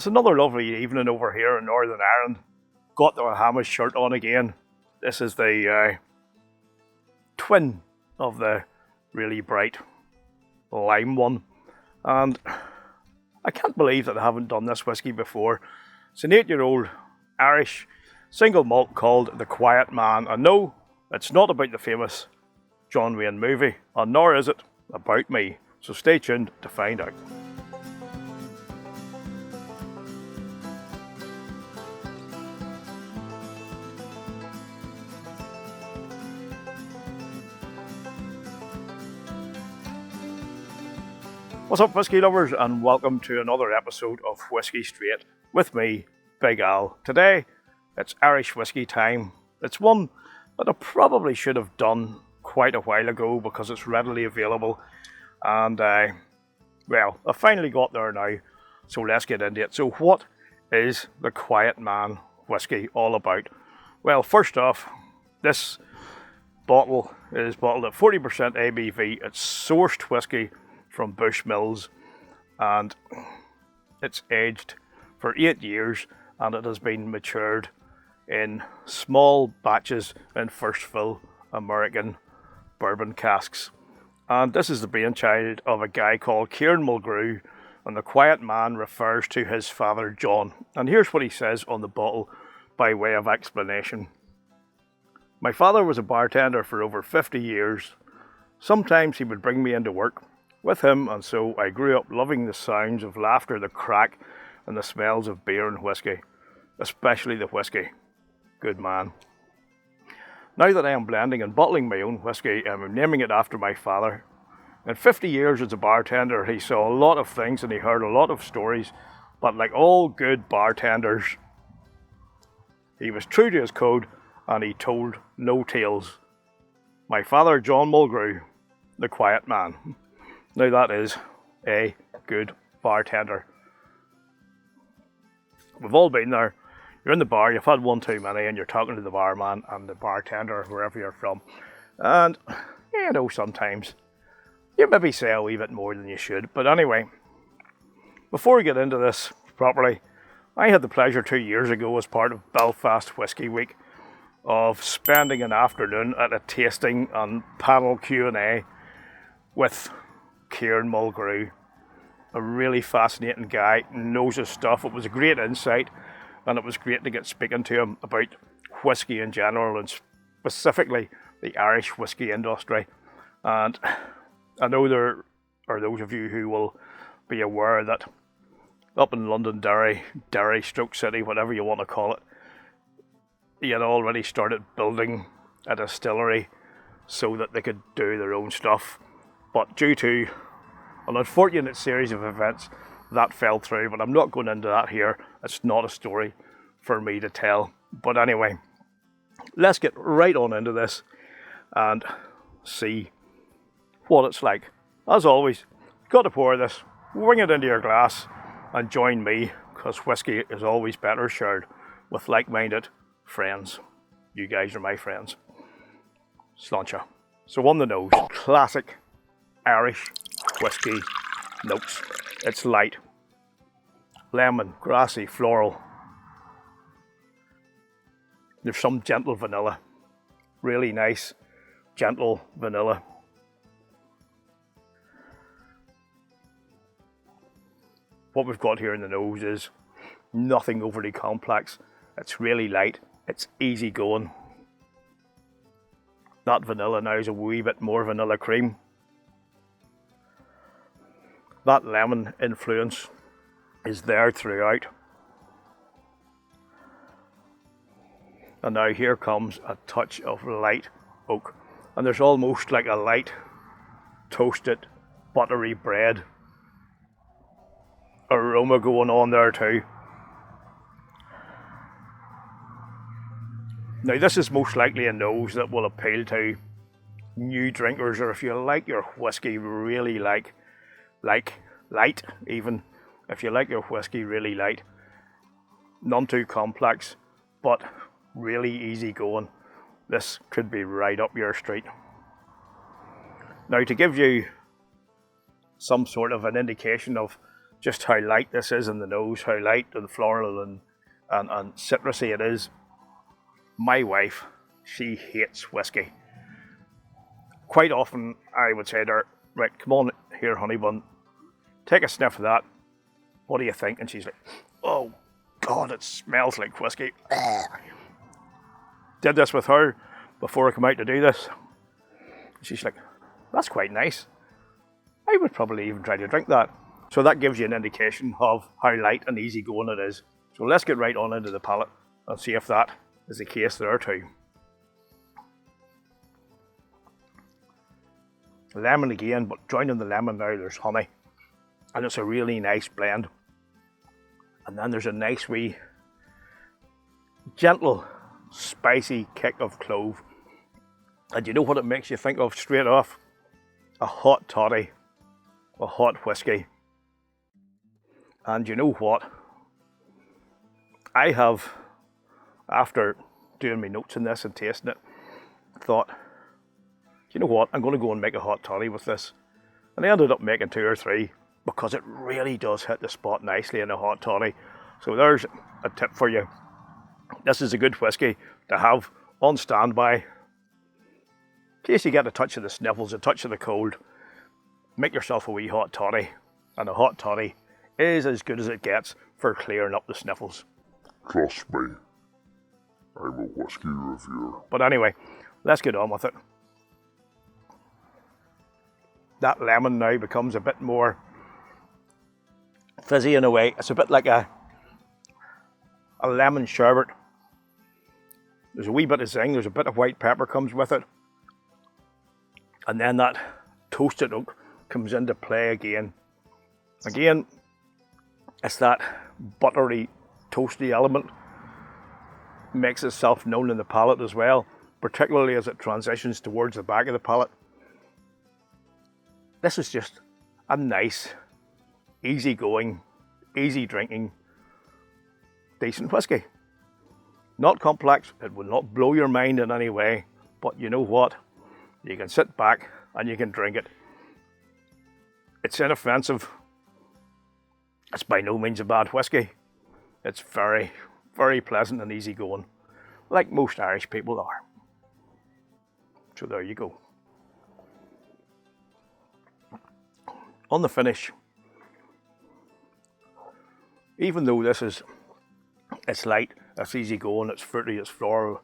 It's another lovely evening over here in Northern Ireland. Got the Bahamas shirt on again. This is the twin of the really bright lime one. And I can't believe that I haven't done this whiskey before. It's an 8-year-old Irish single malt called The Quiet Man. And no, it's not about the famous John Wayne movie, and nor is it about me. So stay tuned to find out. What's up, whiskey lovers, and welcome to another episode of Whiskey Straight with me, Big Al. Today, it's Irish whiskey time. It's one that I probably should have done quite a while ago because it's readily available, and well, I finally got there now, so let's get into it. So what is the Quiet Man whiskey all about? Well, first off, this bottle is bottled at 40% ABV. It's sourced whiskey from Bushmills, and it's aged for 8 years, and it has been matured in small batches in first fill American bourbon casks. And this is the brainchild of a guy called Kieran Mulgrew, and the Quiet Man refers to his father John. And here's what he says on the bottle by way of explanation. My father was a bartender for over 50 years. Sometimes he would bring me into work with him, and so I grew up loving the sounds of laughter, the crack, and the smells of beer and whiskey, especially the whiskey. Good man. Now that I am blending and bottling my own whiskey, I'm naming it after my father. In 50 years as a bartender, he saw a lot of things and he heard a lot of stories, but like all good bartenders, he was true to his code and he told no tales. My father, John Mulgrew, the Quiet Man. Now that is a good bartender. We've all been there. You're in the bar, you've had one too many, and you're talking to the barman and the bartender, wherever you're from. And, you know, sometimes you maybe say a wee bit more than you should. But anyway, before we get into this properly, I had the pleasure 2 years ago as part of Belfast Whisky Week of spending an afternoon at a tasting and panel Q&A with Kieran Mulgrew, a really fascinating guy, knows his stuff. It was a great insight, and it was great to get speaking to him about whiskey in general, and specifically the Irish whiskey industry. And I know there are those of you who will be aware that up in Londonderry, Stroke City, whatever you want to call it, he had already started building a distillery so that they could do their own stuff. But due to an unfortunate series of events, that fell through. But I'm not going into that here. It's not a story for me to tell. But anyway, let's get right on into this and see what it's like. As always, got to pour this, wing it into your glass, and join me, because whiskey is always better shared with like-minded friends. You guys are my friends. Sláinte. So on the nose, classic Irish whiskey notes. It's light, lemon, grassy, floral. There's some gentle vanilla, really nice, gentle vanilla. What we've got here in the nose is nothing overly complex. It's really light, it's easy going. That vanilla now is a wee bit more vanilla cream. That lemon influence is there throughout. And now here comes a touch of light oak. And there's almost like a light toasted buttery bread aroma going on there too. Now this is most likely a nose that will appeal to new drinkers, or if you like your whiskey really like light, even if you like your whiskey really light, none too complex, but really easy going, this could be right up your street. Now, to give you some sort of an indication of just how light this is in the nose, how light and floral and citrusy it is. My wife, she hates whiskey. Quite often I would say to her, right, come on here, honey bun, take a sniff of that. What do you think? And she's like, oh God, it smells like whiskey. Did this with her before I come out to do this. She's like, that's quite nice. I would probably even try to drink that. So that gives you an indication of how light and easy going it is. So let's get right on into the palate and see if that is the case there too. Lemon again, but joining the lemon now there's honey. And it's a really nice blend. And then there's a nice wee, gentle, spicy kick of clove. And you know what it makes you think of straight off? A hot toddy, a hot whiskey. And you know what? I have, after doing my notes in this and tasting it, thought, you know what, I'm going to go and make a hot toddy with this. And I ended up making 2 or 3 because it really does hit the spot nicely in a hot toddy. So there's a tip for you. This is a good whiskey to have on standby. In case you get a touch of the sniffles, a touch of the cold, make yourself a wee hot toddy. And a hot toddy is as good as it gets for clearing up the sniffles. Trust me, I'm a whiskey reviewer. But anyway, let's get on with it. That lemon now becomes a bit more fizzy in a way. It's a bit like a lemon sherbet. There's a wee bit of zing, there's a bit of white pepper comes with it. And then that toasted oak comes into play again. Again, it's that buttery, toasty element. Makes itself known in the palate as well, particularly as it transitions towards the back of the palate. This is just a nice, easy going, easy drinking, decent whiskey. Not complex, it will not blow your mind in any way, but you know what? You can sit back and you can drink it. It's inoffensive. It's by no means a bad whiskey. It's very, very pleasant and easy going, like most Irish people are. So there you go. On the finish, even though it's light, it's easy going, it's fruity, it's floral,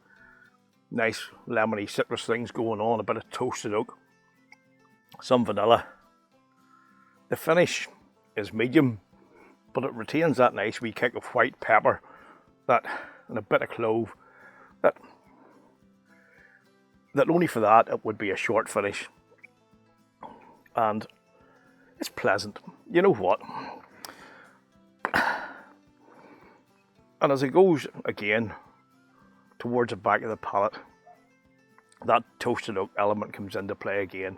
nice lemony citrus things going on, a bit of toasted oak, some vanilla. The finish is medium, but it retains that nice wee kick of white pepper, that and a bit of clove. That only for that it would be a short finish, and it's pleasant. You know what? And as it goes again towards the back of the palate, that toasted oak element comes into play again.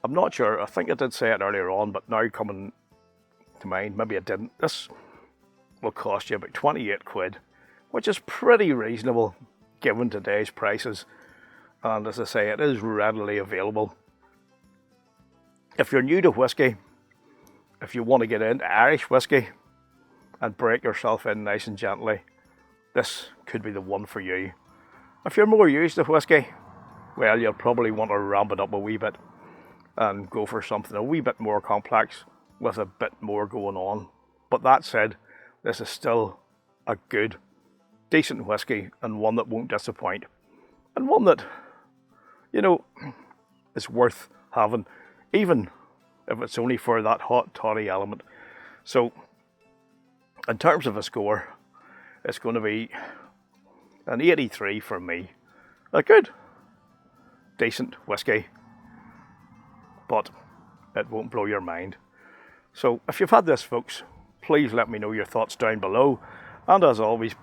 I'm not sure, I think I did say it earlier on, but now coming to mind, maybe I didn't. This will cost you about 28 quid, which is pretty reasonable given today's prices. And as I say, it is readily available. If you're new to whiskey, if you want to get into Irish whiskey and break yourself in nice and gently, this could be the one for you. If you're more used to whiskey, well, you'll probably want to ramp it up a wee bit and go for something a wee bit more complex with a bit more going on. But that said, this is still a good, decent whiskey, and one that won't disappoint. And one that, you know, is worth having, even if it's only for that hot toddy element. So, in terms of a score, it's going to be an 83 for me. A good, decent whiskey, but it won't blow your mind. So, if you've had this, folks, please let me know your thoughts down below. And as always,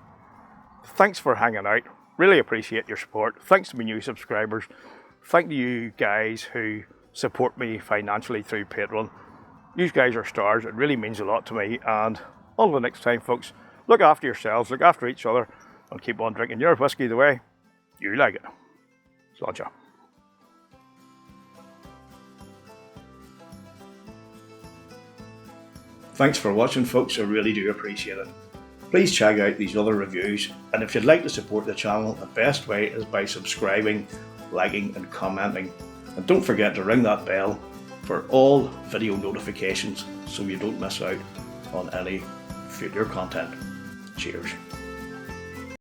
thanks for hanging out. Really appreciate your support. Thanks to my new subscribers. Thank you guys who support me financially through Patreon. You guys are stars. It really means a lot to me. And until the next time, folks, look after yourselves, look after each other, and keep on drinking your whiskey the way you like it. Sláinte. Thanks for watching, folks, I really do appreciate it. Please check out these other reviews, and if you'd like to support the channel, the best way is by subscribing, liking and commenting. And don't forget to ring that bell for all video notifications so you don't miss out on any future content. Cheers.